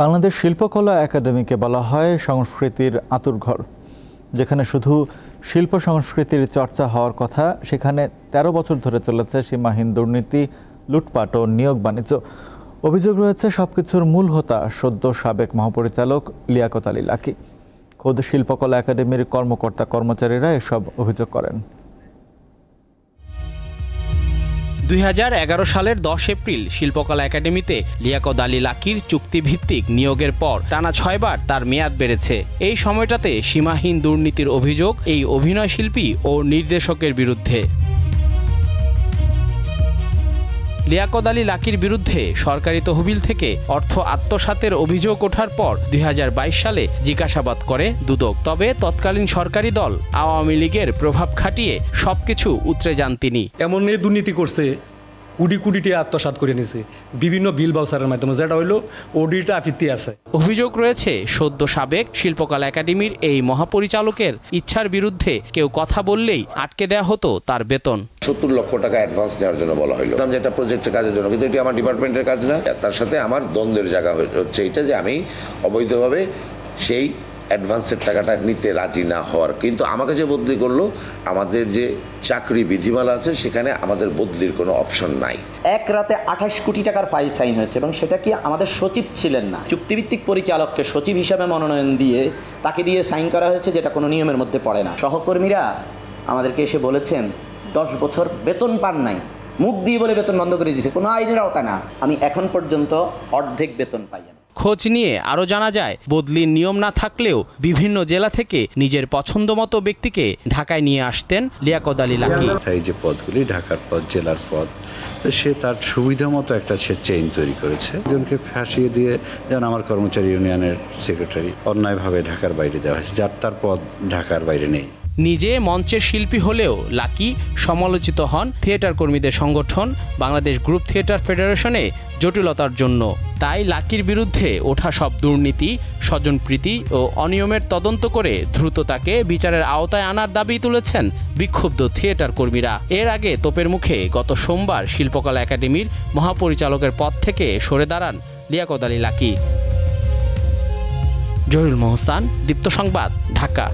বাংলাদেশ শিল্পকলা একাডেমিকে বলা হয় সংস্কৃতির আঁতুড়ঘর। যেখানে শুধু শিল্প সংস্কৃতির চর্চা হওয়ার কথা, সেখানে ১৩ বছর ধরে চলেছে সীমাহীন দুর্নীতি, লুটপাট ও নিয়োগ বাণিজ্য। অভিযোগ রয়েছে সবকিছুর মূল হোতা সদ্য সাবেক মহাপরিচালক লিয়াকত আলী লাকী। খোদ শিল্পকলা একাডেমির কর্মকর্তা কর্মচারীরা এসব অভিযোগ করেন। ২০১১ সালের ১০ এপ্রিল শিল্পকলা একাডেমিতে লিয়াকত আলী লাকীর চুক্তিভিত্তিক নিয়োগের পর টানা ৬ বার তার মেয়াদ বেড়েছে। এই সময়টাতে সীমাহীন দুর্নীতির অভিযোগ এই অভিনয় শিল্পী ও নির্দেশকের বিরুদ্ধে। লিয়াকত আলী লাকীর বিরুদ্ধে সরকারি তহবিল থেকে অর্থ আত্মসাতের অভিযোগ ওঠার পর ২০২২ সালে জিজ্ঞাসাবাদ করে দুদক। তবে তৎকালীন সরকারি দল আওয়ামী লীগের প্রভাব খাটিয়ে সবকিছু উতরে যান তিনি। এমন দুর্নীতি করছে, কোটি কোটি টাকা আত্মসাৎ করে নিছে বিভিন্ন বিল বাউচারের মাধ্যমে, যেটা হইলো অডিট আপত্তি আছে। অভিযোগ রয়েছে সদ্য সাবেক শিল্পকলা একাডেমির এই মহাপরিচালকের ইচ্ছার বিরুদ্ধে কেউ কথা বললেই আটকে দেওয়া হতো তার বেতন। ৭০ লক্ষ টাকা অ্যাডভান্স দেওয়ার জন্য বলা হলো, যেটা প্রজেক্টের কাজের জন্য, কিন্তু এটি আমার ডিপার্টমেন্টের কাজ না। তার সাথে আমার দ্বন্দ্বের জায়গা হচ্ছে এটা যে আমি অবৈধভাবে সেই অ্যাডভান্সের টাকাটা নিতে রাজি না হওয়ার। কিন্তু আমাকে যে বদলি করলো, আমাদের যে চাকরি বিধিমালা আছে সেখানে আমাদের বদলির কোনো অপশন নাই। এক রাতে ২৮ কোটি টাকার ফাইল সাইন হয়েছে এবং সেটা কি আমাদের সচিব ছিলেন না, চুক্তিভিত্তিক পরিচালককে সচিব হিসাবে মনোনয়ন দিয়ে তাকে দিয়ে সাইন করা হয়েছে, যেটা কোনো নিয়মের মধ্যে পড়ে না। সহকর্মীরা আমাদেরকে এসে বলেছেন 10 বছর বেতন পান নাই, মুখ দিয়ে বলে বেতন বন্ধ করে দিয়েছে, কোনো আইনের আওতা না। আমি এখন পর্যন্ত অর্ধেক বেতন পাই। খোঁজ নিয়ে আরও জানা যায়, বদলির নিয়ম না থাকলেও বিভিন্ন জেলা থেকে নিজের পছন্দ মতো ব্যক্তিকে ঢাকায় নিয়ে আসতেন লিয়াকত আলী লাকী। এই যে পদগুলি ঢাকার পদ, জেলার পদ, সে তার সুবিধা মতো একটা চেইন তৈরি করেছে। একজনকে ফাঁসিয়ে দিয়ে, যেমন আমার কর্মচারী ইউনিয়নের সেক্রেটারি অন্যায়ভাবে ঢাকার বাইরে দেওয়া হয়েছে, যার তার পদ ঢাকার বাইরে নেই। নিজে মঞ্চের শিল্পী হলেও লাকী সমালোচিত হন থিয়েটার কর্মীদের সংগঠন বাংলাদেশ গ্রুপ থিয়েটার ফেডারেশনে জটিলতার জন্য। তাই লাকীর বিরুদ্ধে ওঠা সব দুর্নীতি, স্বজনপ্রীতি ও অনিয়মের তদন্ত করে দ্রুত তাকে বিচারের আওতায় আনার দাবি তুলেছেন বিক্ষুব্ধ থিয়েটার কর্মীরা। এর আগে তোপের মুখে গত সোমবার শিল্পকলা একাডেমির মহাপরিচালকের পদ থেকে সরে দাঁড়ান লিয়াকত আলী লাকী। জহিরুল মোহসান, দীপ্ত সংবাদ, ঢাকা।